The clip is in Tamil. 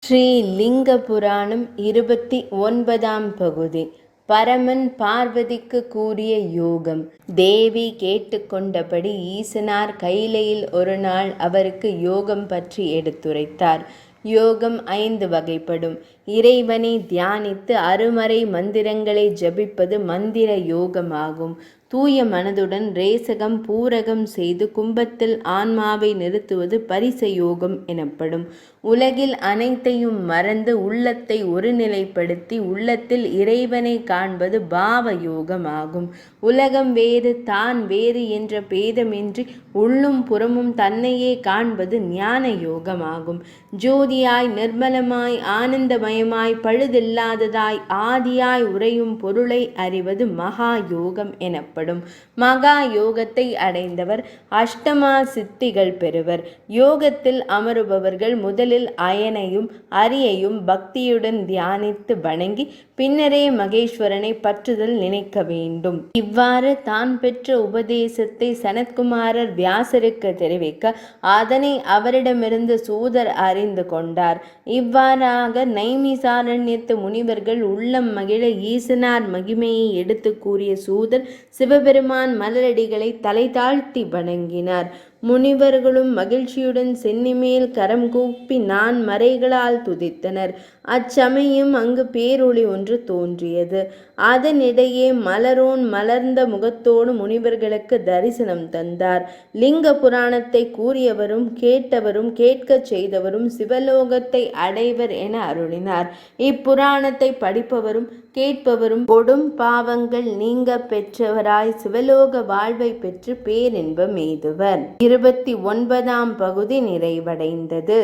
ஸ்ரீ லிங்க புராணம் 29ஆம் பகுதி. பரமன் பார்வதிக்கு கூறிய யோகம். தேவி கேட்டுக்கொண்டபடி ஈசனார் கைலையில் ஒரு நாள் அவருக்கு யோகம் பற்றி எடுத்துரைத்தார். யோகம் 5 வகைப்படும். இறைவனை தியானித்து அருமறை மந்திரங்களை ஜபிப்பது மந்திர யோகமாகும். தூய மனதுடன் ரேசகம் பூரகம் செய்து கும்பத்தில் ஆன்மாவை நிறுத்துவது பரிச யோகம் எனப்படும். உலகில் அனைத்தையும் மறந்து உள்ளத்தை ஒருநிலைப்படுத்தி உள்ளத்தில் இறைவனை காண்பது பாவ யோகமாகும். உலகம் வேறு தான் வேறு என்ற பேதமின்றி உள்ளும் புறமும் தன்னையே காண்பது ஞான யோகமாகும். ஜோதியாய் நிர்மலமாய் ஆனந்தமயமாய் பழுதில்லாததாய் ஆதியாய் உறையும் பொருளை அறிவது மகா யோகம் எனப்படும். மகா யோகத்தை அடைந்தவர் அஷ்டமா சித்திகள் பெறுவர். யோகத்தில் அமருபவர்கள் முதலில் அயனையும் அரியையும் பக்தியுடன் தியானித்து வணங்கி பின்னரே மகேஸ்வரனை பற்றுதல் நினைக்க வேண்டும். இவ்வாறு தான் பெற்ற உபதேசத்தை சனத்குமாரர் வியாசருக்கு தெரிவிக்க அதனை அவரிடமிருந்து சூதர் அறிந்து கொண்டார். இவ்வாறாக நைமிசாரண்யத்து முனிவர்கள் உள்ளம் மகிழ ஈசனார் மகிமையை எடுத்து கூறிய சூதர் சிவபெருமான் மலரடிகளை தலை தாழ்த்தி வணங்கினார். முனிவர்களும் மகிழ்ச்சியுடன் சென்னிமேல் கரம் கூப்பி நான் மறைகளால் துதித்தனர். அச்சமயம் அங்கு பேரொளி ஒன்று தோன்றியது. அதனிடையே மலரோன் மலர்ந்த முகத்தோடு முனிவர்களுக்கு தரிசனம் தந்தார். லிங்க புராணத்தை கூறியவரும் கேட்டவரும் கேட்கச் செய்தவரும் சிவலோகத்தை அடைவர் என அருளினார். இப்புராணத்தை படிப்பவரும் கேட்பவரும் கொடும் பாவங்கள் நீங்க பெற்றவராய் சிவலோக வாழ்வை பெற்று பேரின்பம் எய்துவர். 29ஆம் பகுதி நிறைவடைந்தது.